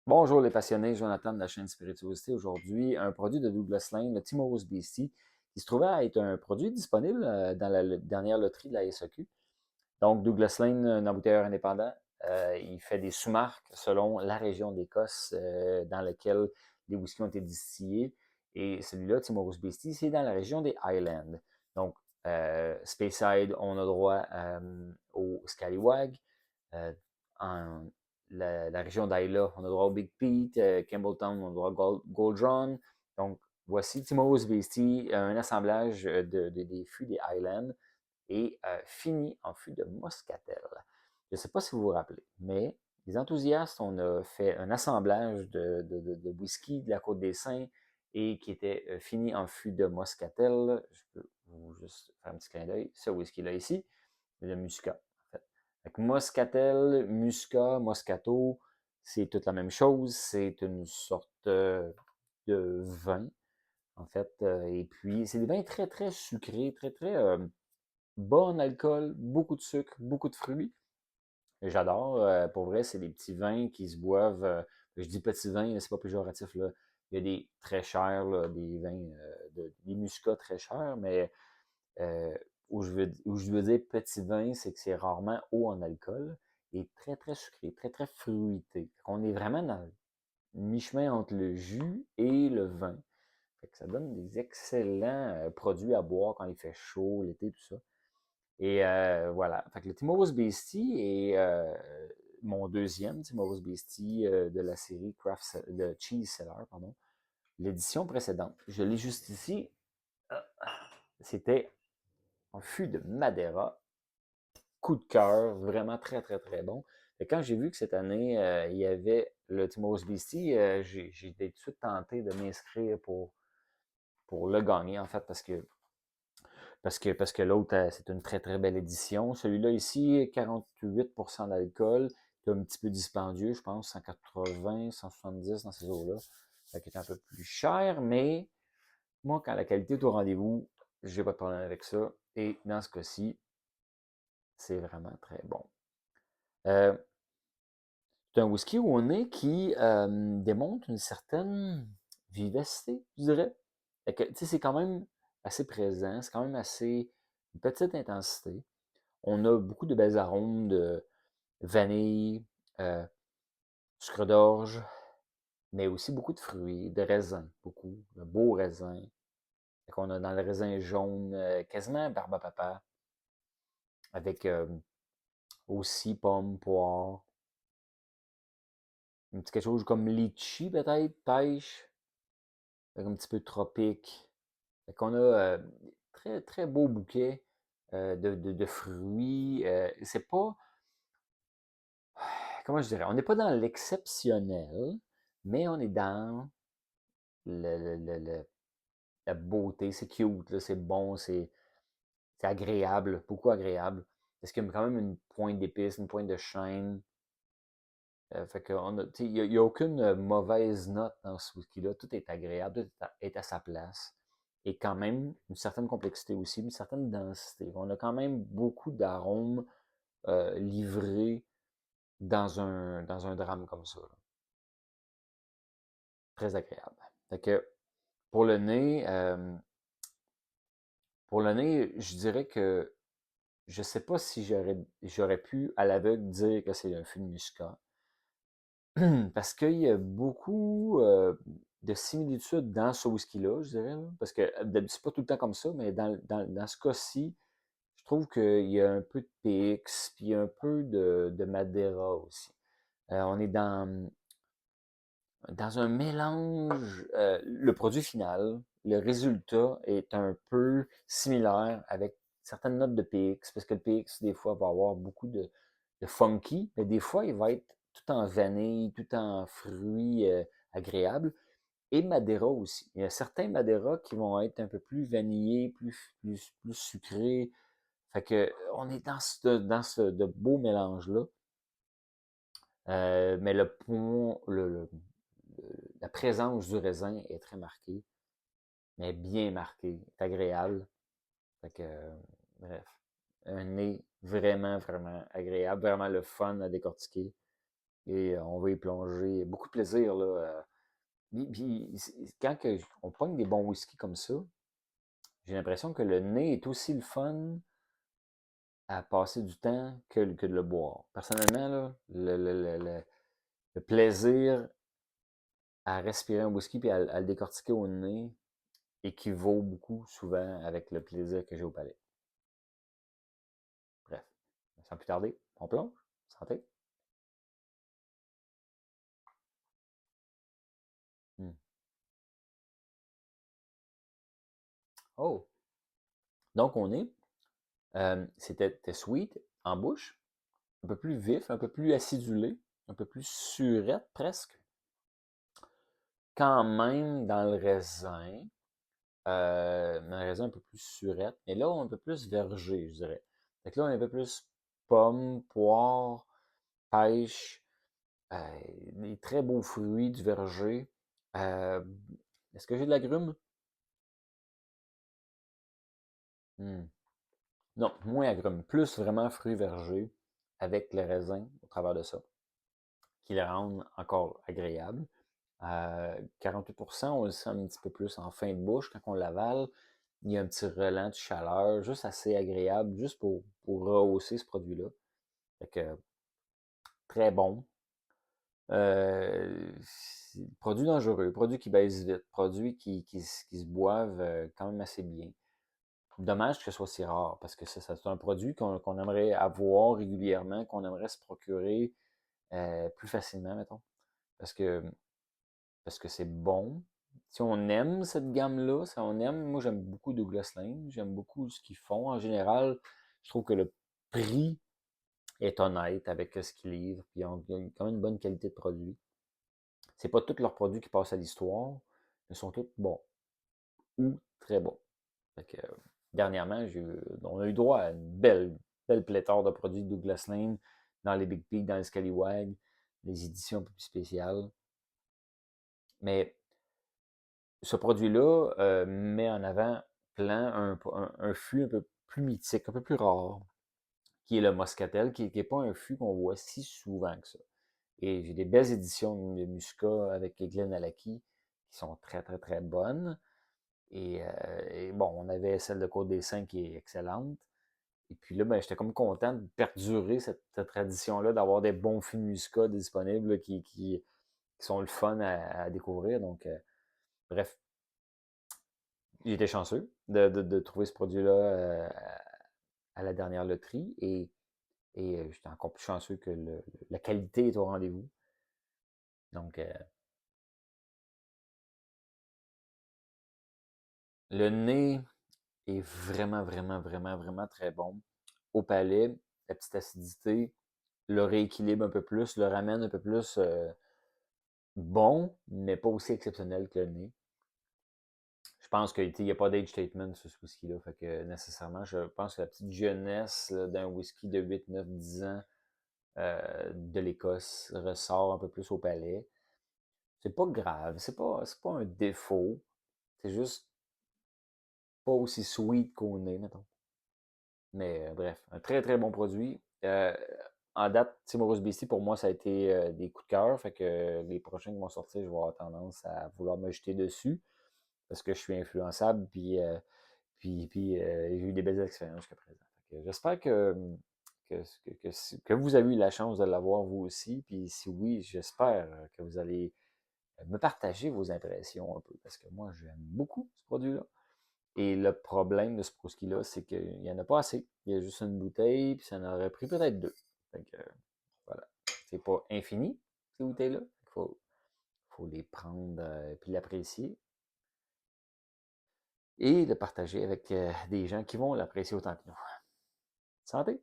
Bonjour les passionnés, Jonathan de la chaîne Spirituosité. Aujourd'hui, un produit de Douglas Lane, le Timorous Beastie, qui se trouvait à être un produit disponible dans la dernière loterie de la SAQ. Donc, Douglas Lane, un embouteilleur indépendant, il fait des sous-marques selon la région d'Écosse dans laquelle les whiskies ont été distillés. Et celui-là, Timorous Beastie, c'est dans la région des Highlands. Donc, Speyside, on a droit au Scallywag. Euh, en la région d'Ayla, on a droit au Big Pete. Campbelltown, on a droit au Gold Run. Donc, voici Timorous Beastie, un assemblage des fûts des Highlands et fini en fût de Moscatel. Je ne sais pas si vous vous rappelez, mais les enthousiastes, on a fait un assemblage de whisky de la Côte des Saints et qui était fini en fût de Moscatel. Je peux vous juste faire un petit clin d'œil. Ce whisky-là ici, c'est de Muscat. En fait. Avec Moscatel, Muscat, Moscato, c'est toute la même chose. C'est une sorte de vin, en fait. Et puis, c'est des vins très, très sucrés, très, très bas en alcool, beaucoup de sucre, beaucoup de fruits. J'adore. Pour vrai, c'est des petits vins qui se boivent. Je dis petits vins, c'est pas péjoratif, là. Il y a des très chers, là, des vins, des muscats très chers, mais euh, où je veux dire petit vin, c'est que c'est rarement haut en alcool et très, très sucré, très, très fruité. On est vraiment dans le mi-chemin entre le jus et le vin. Fait que ça donne des excellents produits à boire quand il fait chaud, l'été, tout ça. Et voilà. Fait que le Timorous Beastie est mon deuxième Timorous Beastie de la série de Cheese Cellar, pardon. L'édition précédente. Je l'ai juste ici. C'était un fût de Madeira. Coup de cœur, vraiment très, très, très bon. Et quand j'ai vu que cette année, il y avait le Timorous Beastie, j'ai tout de suite tenté de m'inscrire pour le gagner, en fait, parce que l'autre, c'est une très très belle édition. Celui-là ici, 48% d'alcool, c'est un petit peu dispendieux, je pense, 180, 170 dans ces eaux-là. Ça qui est un peu plus cher, mais moi, quand la qualité est au rendez-vous, j'ai pas de problème avec ça. Et dans ce cas-ci, c'est vraiment très bon. Euh, c'est un whisky au nez qui démontre une certaine vivacité, je dirais. C'est quand même assez présent, c'est quand même assez une petite intensité. On a beaucoup de belles arômes de vanille, euh, sucre d'orge, mais aussi beaucoup de fruits, de raisins, beaucoup, de beaux raisins. Fait qu'on a dans le raisin jaune, quasiment barbe à papa, avec aussi pommes, poires, un petit quelque chose comme litchi peut-être, pêche, avec un petit peu de tropique. Fait qu'on a très, très beau bouquet de fruits. C'est pas, comment je dirais, on n'est pas dans l'exceptionnel, mais on est dans la beauté. C'est cute, là, c'est bon, c'est agréable, beaucoup agréable. Parce qu'il y a quand même une pointe d'épice, une pointe de chêne. Fait que il n'y a aucune mauvaise note dans ce whisky-là. Tout est agréable, tout est à sa place. Et quand même, une certaine complexité aussi, une certaine densité. On a quand même beaucoup d'arômes livrés dans un drame comme ça, là. Très agréable. Fait que pour le nez, euh, pour le nez, je dirais que je sais pas si j'aurais pu à l'aveugle dire que c'est un fût de muscat. Parce qu'il y a beaucoup de similitudes dans ce whisky-là, je dirais, là. Parce que c'est pas tout le temps comme ça, mais dans ce cas-ci, je trouve qu'il y a un peu de PX, puis un peu de Madeira aussi. On est dans un mélange, le produit final, le résultat est un peu similaire avec certaines notes de PX, parce que le PX, des fois, va avoir beaucoup de funky, mais des fois, il va être tout en vanille, tout en fruits agréables, et Madeira aussi. Il y a certains Madeira qui vont être un peu plus vanillés, plus sucrés. Fait que on est dans ce de beau mélange-là. Mais la présence du raisin est très marquée, mais bien marquée, est agréable. Fait que, bref, un nez vraiment, vraiment agréable, vraiment le fun à décortiquer. et on va y plonger. Beaucoup de plaisir, là. Quand on pogne des bons whisky comme ça, j'ai l'impression que le nez est aussi le fun à passer du temps que de le boire. Personnellement, là, le plaisir à respirer un whisky et à le décortiquer au nez équivaut beaucoup souvent avec le plaisir que j'ai au palais. Bref, sans plus tarder, on plonge. Santé. Hmm. Oh! Donc, c'était sweet en bouche, un peu plus vif, un peu plus acidulé, un peu plus surette presque. Quand même dans le raisin, mais un raisin un peu plus surette. Mais là, un peu plus verger, je dirais. Fait que là, on est un peu plus pomme, poire, pêche, des très beaux fruits du verger. Euh, Est-ce que j'ai de l'agrumes? Hmm. Non, moins agrumes. Plus vraiment fruits vergers avec le raisin au travers de ça, qui le rendent encore agréable. 48%, on le sent un petit peu plus en fin de bouche quand on l'avale. Il y a un petit relent de chaleur, juste assez agréable, juste pour rehausser ce produit-là. Fait que, très bon. Euh, Produit dangereux, produit qui baisse vite, produit qui se boivent quand même assez bien. Dommage que ce soit si rare, parce que c'est un produit qu'on aimerait avoir régulièrement, qu'on aimerait se procurer plus facilement, mettons. Parce que parce que c'est bon. Si on aime cette gamme-là, si on aime, moi j'aime beaucoup Douglas Lane, j'aime beaucoup ce qu'ils font. En général, je trouve que le prix est honnête avec ce qu'ils livrent, puis ils ont quand même une bonne qualité de produit. C'est pas tous leurs produits qui passent à l'histoire, mais sont tous bons ou très bons. Fait que, dernièrement, on a eu droit à une belle pléthore de produits de Douglas Lane dans les Big Pig, dans les Scallywag, les éditions un peu plus spéciales. Mais ce produit-là met en avant plein un fût un peu plus mythique, un peu plus rare, qui est le Moscatel, qui n'est pas un fût qu'on voit si souvent que ça. Et j'ai des belles éditions de Muscat avec les Glenallachie qui sont très, très, très bonnes. Et bon, on avait celle de Côte-des-Saints qui est excellente. Et puis là, ben, j'étais comme content de perdurer cette tradition-là, d'avoir des bons fûts de Muscat disponibles là, qui sont le fun à découvrir. Donc, bref, j'étais chanceux de trouver ce produit-là à la dernière loterie et j'étais encore plus chanceux que la qualité est au rendez-vous. Donc, le nez est vraiment, vraiment, vraiment, vraiment très bon. Au palais, la petite acidité le rééquilibre un peu plus, le ramène un peu plus bon, mais pas aussi exceptionnel que le nez. Je pense qu'il n'y a pas d'age statement sur ce whisky-là. Fait que nécessairement, je pense que la petite jeunesse d'un whisky de 8, 9, 10 ans de l'Écosse ressort un peu plus au palais. C'est pas grave, c'est pas un défaut. C'est juste pas aussi sweet qu'au nez, mettons. Mais bref, un très très bon produit. En date, Timorous Beastie, pour moi, ça a été des coups de cœur. Fait que les prochains qui vont sortir, je vais avoir tendance à vouloir me jeter dessus parce que je suis influençable. Puis j'ai eu des belles expériences jusqu'à présent. J'espère que vous avez eu la chance de l'avoir vous aussi. Puis si oui, j'espère que vous allez me partager vos impressions un peu parce que moi, j'aime beaucoup ce produit-là. Et le problème de ce Proski-là, c'est qu'il n'y en a pas assez. Il y a juste une bouteille, puis ça en aurait pris peut-être deux. Fait que, voilà. C'est pas infini, ces bouteilles-là. Faut les prendre puis l'apprécier. Et le partager avec des gens qui vont l'apprécier autant que nous. Santé!